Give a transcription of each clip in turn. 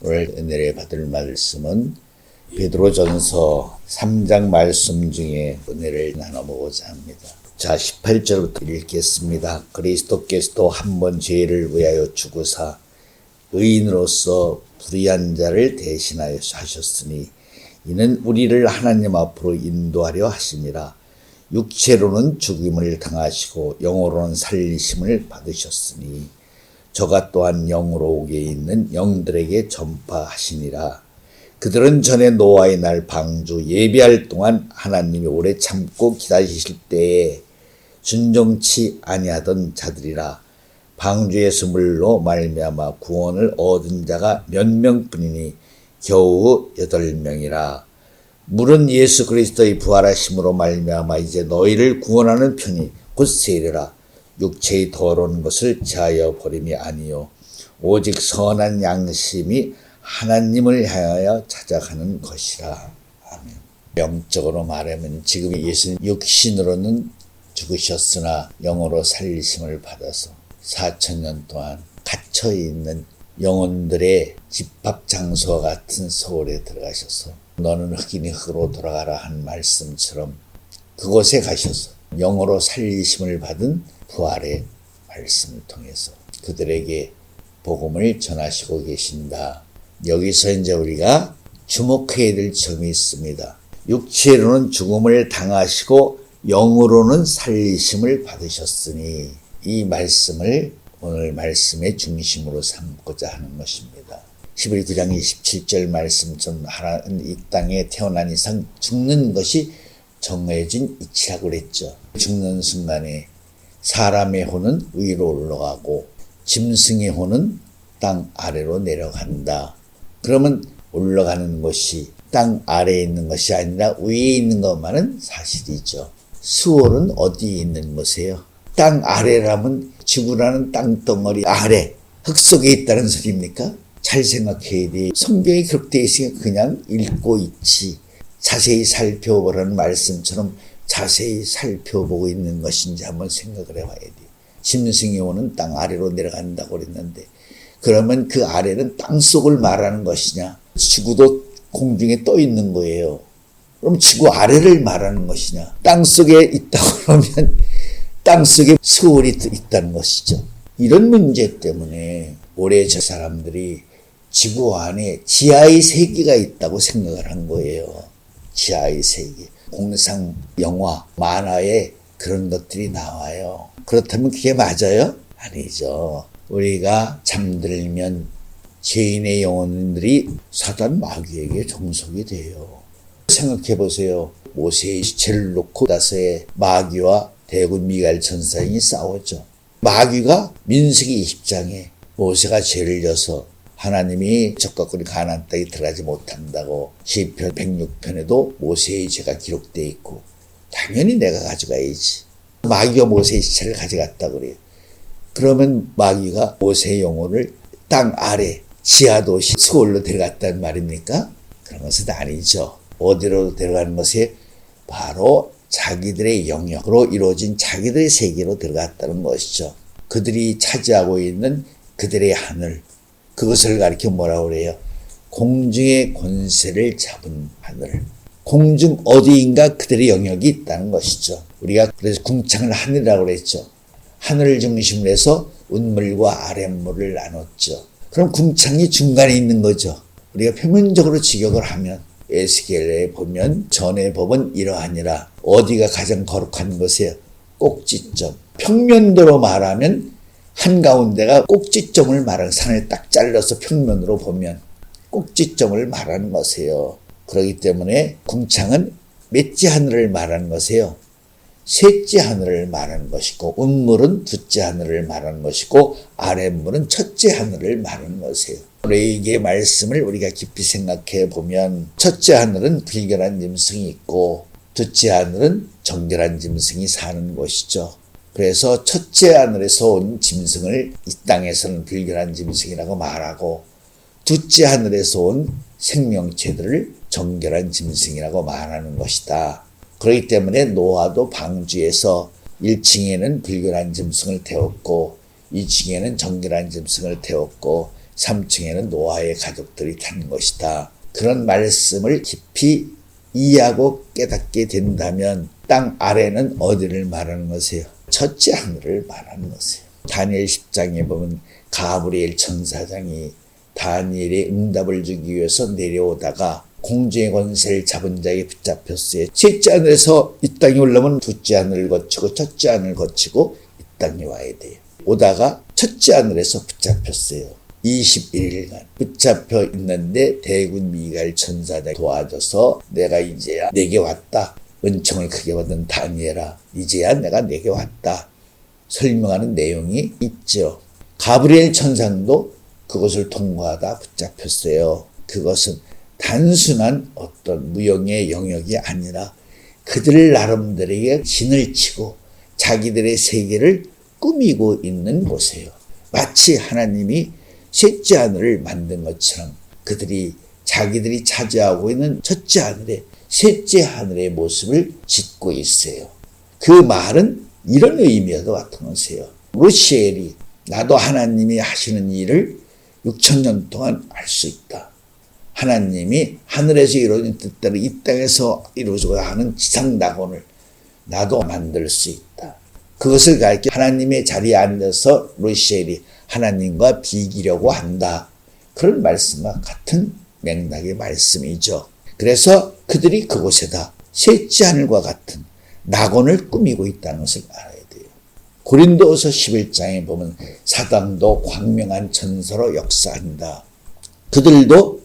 오늘 은혜를 받을 말씀은 베드로전서 3장 말씀 중에 은혜를 나눠보고자 합니다. 자, 18절부터 읽겠습니다. 그리스도께서도 한 번 죄를 위하여 죽으사 의인으로서 불의한 자를 대신하여 하셨으니 이는 우리를 하나님 앞으로 인도하려 하심이라. 육체로는 죽임을 당하시고 영으로는 살리심을 받으셨으니 저가 또한 영으로 오게 있는 영들에게 전파하시니라. 그들은 전에 노아의 날 방주 예비할 동안 하나님이 오래 참고 기다리실 때에 순종치 아니하던 자들이라. 방주에서 물로 말미암아 구원을 얻은 자가 몇 명뿐이니 겨우 8명이라. 물은 예수 그리스도의 부활하심으로 말미암아 이제 너희를 구원하는 편이 곧 세례라. 육체의 더러운 것을 제하여 버림이 아니요 오직 선한 양심이 하나님을 향하여 찾아가는 것이라. 아멘. 영적으로 말하면 지금 예수님 육신으로는 죽으셨으나 영으로 살리심을 받아서 4000년 동안 갇혀있는 영혼들의 집합장소와 같은 서울에 들어가셔서 너는 흑인이 흑으로 돌아가라 한 말씀처럼 그곳에 가셔서 영으로 살리심을 받은 부활의 말씀을 통해서 그들에게 복음을 전하시고 계신다. 여기서 이제 우리가 주목해야 될 점이 있습니다. 육체로는 죽음을 당하시고 영으로는 살리심을 받으셨으니 이 말씀을 오늘 말씀의 중심으로 삼고자 하는 것입니다. 히브리 9장 27절 말씀처럼 하나는 이 땅에 태어난 이상 죽는 것이 정해진 이치라고 그랬죠. 죽는 순간에 사람의 혼은 위로 올라가고 짐승의 혼은 땅 아래로 내려간다. 그러면 올라가는 것이 땅 아래에 있는 것이 아니라 위에 있는 것만은 사실이죠. 수월은 어디에 있는 것이에요? 땅 아래라면 지구라는 땅덩어리 아래 흙 속에 있다는 소리입니까? 잘 생각해야 돼. 성경에 기록되어 있으니까 그냥 읽고 있지. 자세히 살펴보라는 말씀처럼 자세히 살펴보고 있는 것인지 한번 생각을 해봐야 돼. 짐승이 오는 땅 아래로 내려간다고 그랬는데 그러면 그 아래는 땅 속을 말하는 것이냐? 지구도 공중에 떠 있는 거예요. 그럼 지구 아래를 말하는 것이냐? 땅 속에 있다고 그러면 땅 속에 수월이 있다는 것이죠. 이런 문제 때문에 올해 저 사람들이 지구 안에 지하의 세계가 있다고 생각을 한 거예요. 지하의 세계. 공상 영화, 만화에 그런 것들이 나와요. 그렇다면 그게 맞아요? 아니죠. 우리가 잠들면 죄인의 영혼들이 사단 마귀에게 종속이 돼요. 생각해 보세요. 모세의 시체를 놓고 나서의 마귀와 대군 미갈 천사인이 싸웠죠. 마귀가 민수기 20장에 모세가 죄를 져서 하나님이 적각거리 가나안 땅에 들어가지 못한다고 시편 106편에도 모세의 죄가 기록되어 있고 당연히 내가 가져가야지. 마귀가 모세의 시체를 가져갔다고 그래요. 그러면 마귀가 모세의 영혼을 땅 아래 지하도시 스올로 데려갔다는 말입니까? 그런 것은 아니죠. 어디로 데려가는 것이 바로 자기들의 영역으로 이루어진 자기들의 세계로 들어갔다는 것이죠. 그들이 차지하고 있는 그들의 하늘, 그것을 가리켜 뭐라고 그래요? 공중의 권세를 잡은 하늘. 공중 어디인가 그들의 영역이 있다는 것이죠. 우리가 그래서 궁창을 하늘이라고 그랬죠. 하늘을 중심으로 해서 운물과 아랫물을 나눴죠. 그럼 궁창이 중간에 있는 거죠. 우리가 표면적으로 직역을 하면 에스겔에 보면 전의 법은 이러하니라. 어디가 가장 거룩한 것이에요? 꼭지점. 평면도로 말하면 한가운데가 꼭지점을 말하는 산을 딱 잘라서 평면으로 보면 꼭지점을 말하는 것이에요. 그렇기 때문에 궁창은 몇째 하늘을 말하는 것이에요. 셋째 하늘을 말하는 것이고 운물은 둘째 하늘을 말하는 것이고 아랫물은 첫째 하늘을 말하는 것이에요. 레위기의 말씀을 우리가 깊이 생각해 보면 첫째 하늘은 불결한 짐승이 있고 둘째 하늘은 정결한 짐승이 사는 곳이죠. 그래서 첫째 하늘에서 온 짐승을 이 땅에서는 불결한 짐승이라고 말하고 둘째 하늘에서 온 생명체들을 정결한 짐승이라고 말하는 것이다. 그렇기 때문에 노아도 방주에서 1층에는 불결한 짐승을 태웠고 2층에는 정결한 짐승을 태웠고 3층에는 노아의 가족들이 타는 것이다. 그런 말씀을 깊이 이해하고 깨닫게 된다면 땅 아래는 어디를 말하는 것이에요? 첫째 하늘을 말하는 것이에요. 다니엘 10장에 보면 가브리엘 천사장이 다니엘의 응답을 주기 위해서 내려오다가 공중의 권세를 잡은 자에게 붙잡혔어요. 셋째 하늘에서 이 땅에 올라오면 둘째 하늘을 거치고 첫째 하늘을 거치고 이 땅에 와야 돼요. 오다가 첫째 하늘에서 붙잡혔어요. 21일간 붙잡혀 있는데 대군 미가엘 천사장이 도와줘서 내가 이제야 내게 왔다. 은총을 크게 받은 다니엘아, 이제야 내가 내게 왔다. 설명하는 내용이 있죠. 가브리엘 천상도 그것을 통과하다 붙잡혔어요. 그것은 단순한 어떤 무용의 영역이 아니라 그들 나름대로의 진을 치고 자기들의 세계를 꾸미고 있는 곳이에요. 마치 하나님이 셋째 하늘을 만든 것처럼 그들이 자기들이 차지하고 있는 첫째 하늘에 셋째 하늘의 모습을 짓고 있어요. 그 말은 이런 의미와도 같은 것이에요. 루시엘이 나도 하나님이 하시는 일을 6,000년 동안 할 수 있다. 하나님이 하늘에서 이루어진 뜻대로 이 땅에서 이루어져야 하는 지상 낙원을 나도 만들 수 있다. 그것을 가르쳐 하나님의 자리에 앉아서 루시엘이 하나님과 비기려고 한다. 그런 말씀과 같은 맥락의 말씀이죠. 그래서 그들이 그곳에다 셋째 하늘과 같은 낙원을 꾸미고 있다는 것을 알아야 돼요. 고린도후서 11장에 보면 사단도 광명한 천사로 역사한다. 그들도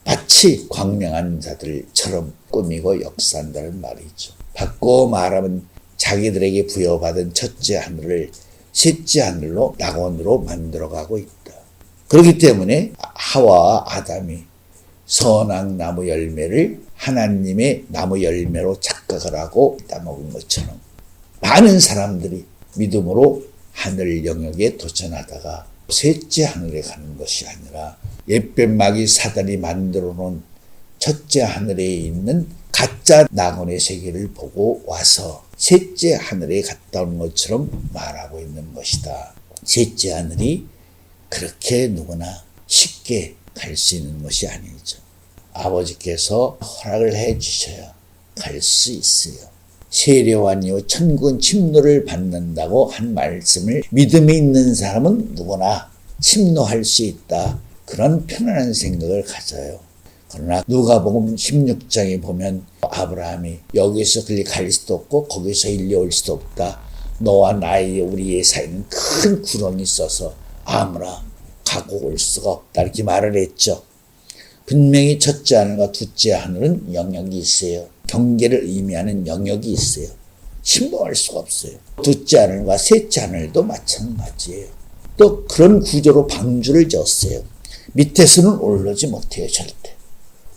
마치 광명한 자들처럼 꾸미고 역사한다는 말이죠. 바꿔 말하면 자기들에게 부여받은 첫째 하늘을 셋째 하늘로 낙원으로 만들어가고 있다. 그렇기 때문에 하와와 아담이 선악 나무 열매를 하나님의 나무 열매로 착각을 하고 따먹은 것처럼 많은 사람들이 믿음으로 하늘 영역에 도전하다가 셋째 하늘에 가는 것이 아니라 옛뱀막이 사단이 만들어 놓은 첫째 하늘에 있는 가짜 낙원의 세계를 보고 와서 셋째 하늘에 갔다 온 것처럼 말하고 있는 것이다. 셋째 하늘이 그렇게 누구나 쉽게 갈 수 있는 것이 아니죠. 아버지께서 허락을 해 주셔야 갈 수 있어요. 세례와 이후 천국은 침노를 받는다고 한 말씀을 믿음이 있는 사람은 누구나 침노할 수 있다. 그런 편안한 생각을 가져요. 그러나 누가복음 16장에 보면 아브라함이 여기서 그리 갈 수도 없고 거기서 일리 올 수도 없다. 너와 나의 우리의 사이는 큰 구렁이 있어서 아무나 가고 올 수가 없다. 이렇게 말을 했죠. 분명히 첫째 하늘과 둘째 하늘은 영역이 있어요. 경계를 의미하는 영역이 있어요. 침범할 수가 없어요. 둘째 하늘과 셋째 하늘도 마찬가지예요. 또 그런 구조로 방주를 졌어요. 밑에서는 올라오지 못해요. 절대.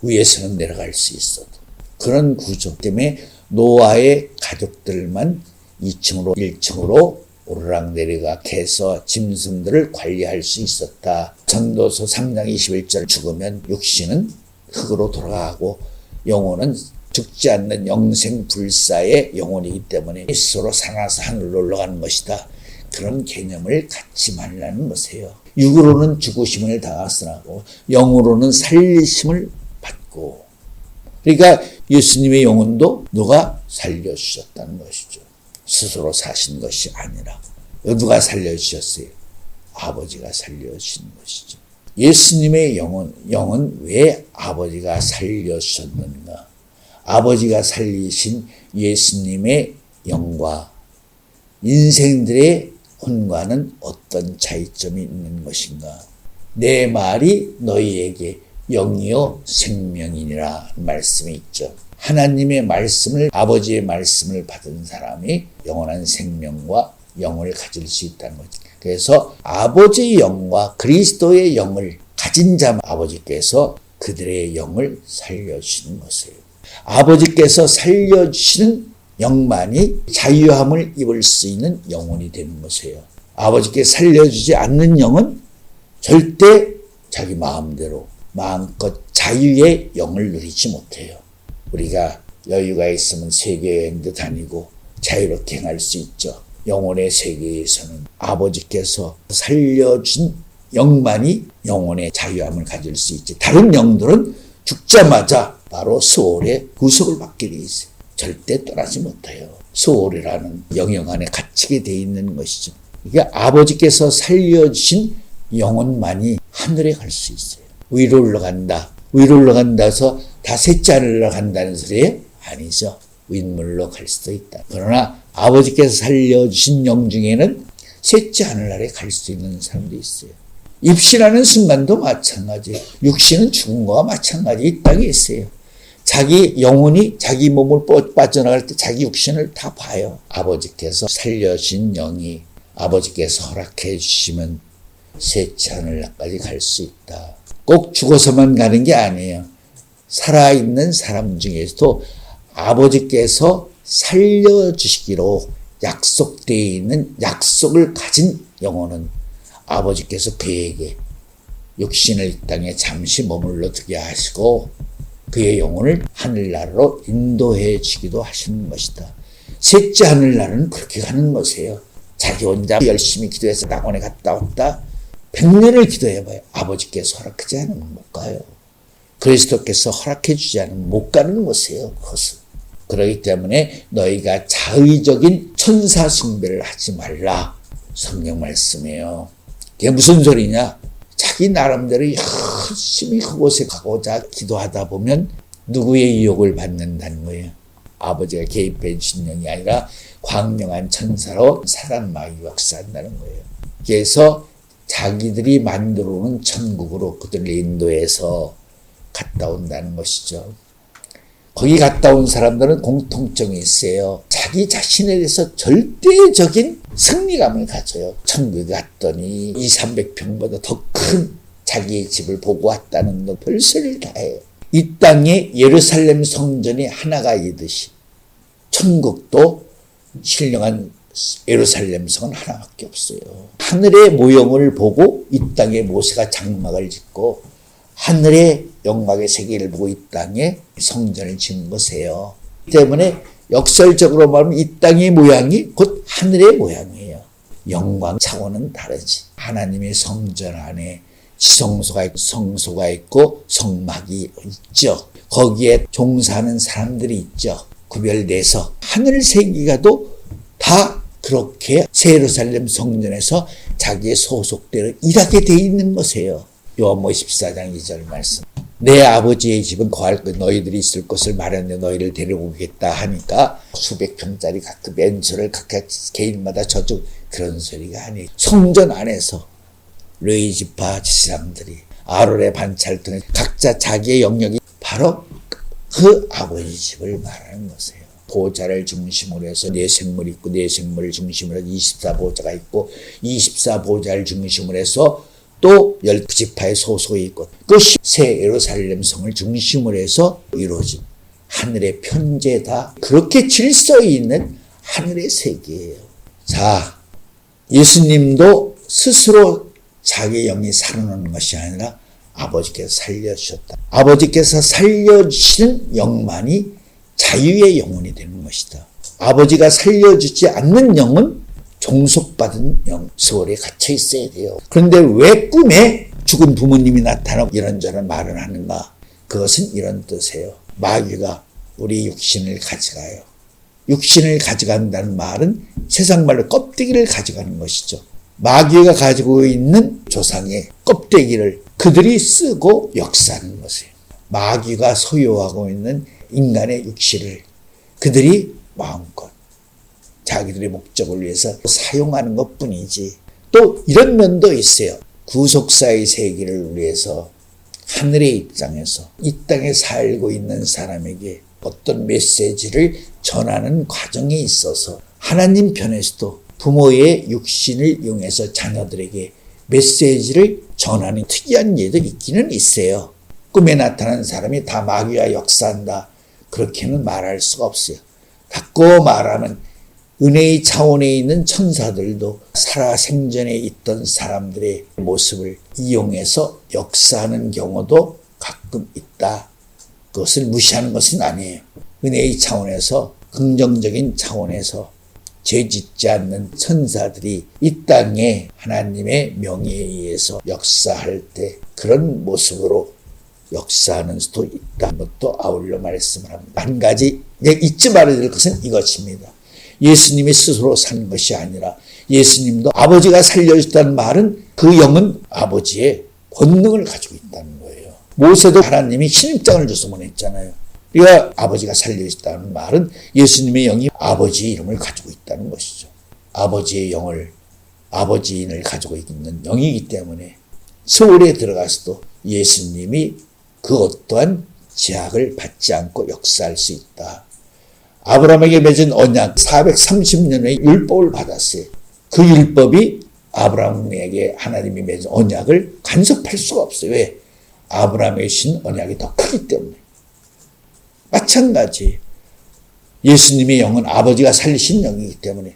위에서는 내려갈 수 있어도. 그런 구조 때문에 노아의 가족들만 2층으로 1층으로 오르락 내리락 해서 짐승들을 관리할 수 있었다. 전도서 3장 21절 죽으면 육신은 흙으로 돌아가고 영혼은 죽지 않는 영생 불사의 영혼이기 때문에 스스로 살아서 하늘로 올라가는 것이다. 그런 개념을 갖지 말라는 것이에요. 육으로는 죽으심을 당하시나고 영으로는 살리심을 받고. 그러니까 예수님의 영혼도 누가 살려주셨다는 것이죠. 스스로 사신 것이 아니라 누가 살려주셨어요? 아버지가 살려주신 것이죠. 예수님의 영은 왜 아버지가 살려주셨는가? 아버지가 살리신 예수님의 영과 인생들의 혼과는 어떤 차이점이 있는 것인가? 내 말이 너희에게 영이요 생명이니라 말씀이 있죠. 하나님의 말씀을, 아버지의 말씀을 받은 사람이 영원한 생명과 영을 가질 수 있다는 거죠. 그래서 아버지의 영과 그리스도의 영을 가진 자 아버지께서 그들의 영을 살려주시는 것이에요. 아버지께서 살려주시는 영만이 자유함을 입을 수 있는 영혼이 되는 것이에요. 아버지께서 살려주지 않는 영은 절대 자기 마음대로 마음껏 자유의 영을 누리지 못해요. 우리가 여유가 있으면 세계여행도 다니고 자유롭게 행할 수 있죠. 영혼의 세계에서는 아버지께서 살려준 영만이 영혼의 자유함을 가질 수 있지. 다른 영들은 죽자마자 바로 수월의 구속을 받게 돼 있어요. 절대 떠나지 못해요. 수월이라는 영역 안에 갇히게 돼 있는 것이죠. 이게 아버지께서 살려주신 영혼만이 하늘에 갈 수 있어요. 위로 올라간다. 위로 올라간다 해서 다 셋째 하늘로 간다는 소리예요? 아니죠. 윗물로 갈 수도 있다. 그러나 아버지께서 살려주신 영 중에는 셋째 하늘나라에 갈 수 있는 사람도 있어요. 입신하는 순간도 마찬가지. 육신은 죽은 거와 마찬가지. 이 땅에 있어요. 자기 영혼이 자기 몸을 빠져나갈 때 자기 육신을 다 봐요. 아버지께서 살려주신 영이 아버지께서 허락해 주시면 셋째 하늘나라까지 갈 수 있다. 꼭 죽어서만 가는 게 아니에요. 살아있는 사람 중에서도 아버지께서 살려주시기로 약속되어 있는 약속을 가진 영혼은 아버지께서 그에게 육신을 이 땅에 잠시 머물러 두게 하시고 그의 영혼을 하늘나라로 인도해 주기도 하시는 것이다. 셋째 하늘나라는 그렇게 가는 것이에요. 자기 혼자 열심히 기도해서 낙원에 갔다 왔다. 100년을 기도해봐요. 아버지께서 허락하지 않으면 못 가요. 그리스도께서 허락해 주지 않으면 못 가는 것이에요. 그것은. 그렇기 때문에 너희가 자의적인 천사 숭배를 하지 말라. 성경 말씀이에요. 이게 무슨 소리냐? 자기 나름대로 열심히 그곳에 가고자 기도하다 보면 누구의 유혹을 받는다는 거예요. 아버지가 개입해 주신 영이 아니라 광명한 천사로 사단마귀 역사한다는 거예요. 그래서 자기들이 만들어 놓은 천국으로 그들을 인도해서 갔다 온다는 것이죠. 거기 갔다 온 사람들은 공통점이 있어요. 자기 자신에 대해서 절대적인 승리감을 가져요. 천국에 갔더니 200~300평보다 더 큰 자기의 집을 보고 왔다는 거 별소리를 다 해요. 이 땅에 예루살렘 성전이 하나가 있듯이 천국도 신령한 예루살렘 성은 하나밖에 없어요. 하늘의 모형을 보고 이 땅에 모세가 장막을 짓고 하늘의 영광의 세계를 보고 이 땅에 성전을 지은 것이에요. 때문에 역설적으로 말하면 이 땅의 모양이 곧 하늘의 모양이에요. 영광 차원은 다르지. 하나님의 성전 안에 지성소가 있고 성소가 있고 성막이 있죠. 거기에 종사하는 사람들이 있죠. 구별돼서 하늘 세계가도 다 그렇게 새 예루살렘 성전에서 자기의 소속대로 일하게 돼 있는 것이에요. 요한복음 14장 2절 말씀. 내 아버지의 집은 거할 것 너희들이 있을 것을 마련해 너희를 데려오겠다 하니까 수백 평짜리 각각 맨수를 각각 개인마다 저쪽 그런 소리가 아니에요. 성전 안에서 레위 지파 지사장들이 아론의 반찰통에 각자 자기의 영역이 바로 그 아버지 집을 말하는 것이에요. 보좌를 중심으로 해서 네 생물이 있고 네 생물을 중심으로 해서 24보좌가 있고 24보좌를 중심으로 해서 또 12지파의 소속이 있고 그것이 새 예루살렘 성을 중심으로 해서 이루어진 하늘의 편제다. 그렇게 질서 있는 하늘의 세계예요. 자, 예수님도 스스로 자기 영이 살아나는 것이 아니라 아버지께서 살려주셨다. 아버지께서 살려주시는 영만이 자유의 영혼이 되는 것이다. 아버지가 살려주지 않는 영은 종속받은 영, 세월에 갇혀 있어야 돼요. 그런데 왜 꿈에 죽은 부모님이 나타나고 이런저런 말을 하는가? 그것은 이런 뜻이에요. 마귀가 우리 육신을 가져가요. 육신을 가져간다는 말은 세상 말로 껍데기를 가져가는 것이죠. 마귀가 가지고 있는 조상의 껍데기를 그들이 쓰고 역사하는 것이에요. 마귀가 소유하고 있는 인간의 육신을 그들이 마음껏 자기들의 목적을 위해서 사용하는 것뿐이지. 또 이런 면도 있어요. 구속사의 세계를 위해서 하늘의 입장에서 이 땅에 살고 있는 사람에게 어떤 메시지를 전하는 과정에 있어서 하나님 편에서도 부모의 육신을 이용해서 자녀들에게 메시지를 전하는 특이한 예도 있기는 있어요. 꿈에 나타난 사람이 다 마귀와 역사한다. 그렇게는 말할 수가 없어요. 바꿔 말하면 은혜의 차원에 있는 천사들도 살아생전에 있던 사람들의 모습을 이용해서 역사하는 경우도 가끔 있다. 그것을 무시하는 것은 아니에요. 은혜의 차원에서 긍정적인 차원에서 죄 짓지 않는 천사들이 이 땅에 하나님의 명예에 의해서 역사할 때 그런 모습으로 역사하는 수도 있다는 것도 아울러 말씀을 합니다. 한 가지 잊지 말아야 될 것은 이것입니다. 예수님이 스스로 산 것이 아니라 예수님도 아버지가 살려주셨다는 말은 그 영은 아버지의 권능을 가지고 있다는 거예요. 모세도 하나님이 신임장을 줘서 보냈잖아요. 그러니까 아버지가 살려주셨다는 말은 예수님의 영이 아버지의 이름을 가지고 있다는 것이죠. 아버지의 영을, 아버지인을 가지고 있는 영이기 때문에 서울에 들어가서도 예수님이 그 어떠한 제약을 받지 않고 역사할 수 있다. 아브라함에게 맺은 언약 430년의 율법을 받았어요. 그 율법이 아브라함에게 하나님이 맺은 언약을 간섭할 수가 없어요. 왜? 아브라함의 신 언약이 더 크기 때문에. 마찬가지 예수님의 영은 아버지가 살리신 영이기 때문에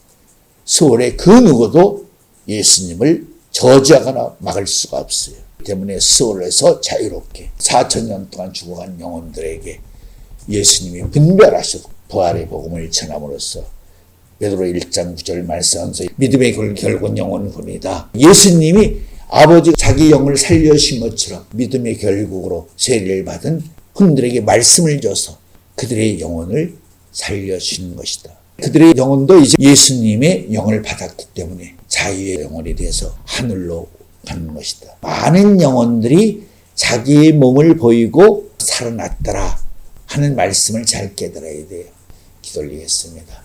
서울에 그 누구도 예수님을 저지하거나 막을 수가 없어요. 때문에 서울에서 자유롭게 4,000년 동안 죽어간 영혼들에게 예수님이 분별하셔서 부활의 복음을 전함으로써 베드로 1장 9절 말씀하면서 믿음의 결국은 영혼뿐이다. 예수님이 아버지 자기 영을 살려주신 것처럼 믿음의 결국으로 세례를 받은 분들에게 말씀을 줘서 그들의 영혼을 살려주신 것이다. 그들의 영혼도 이제 예수님의 영을 받았기 때문에 자유의 영혼이 돼서 하늘로 가는 것이다. 많은 영혼들이 자기의 몸을 보이고 살아났더라 하는 말씀을 잘 깨달아야 돼요. 기도 올리겠습니다.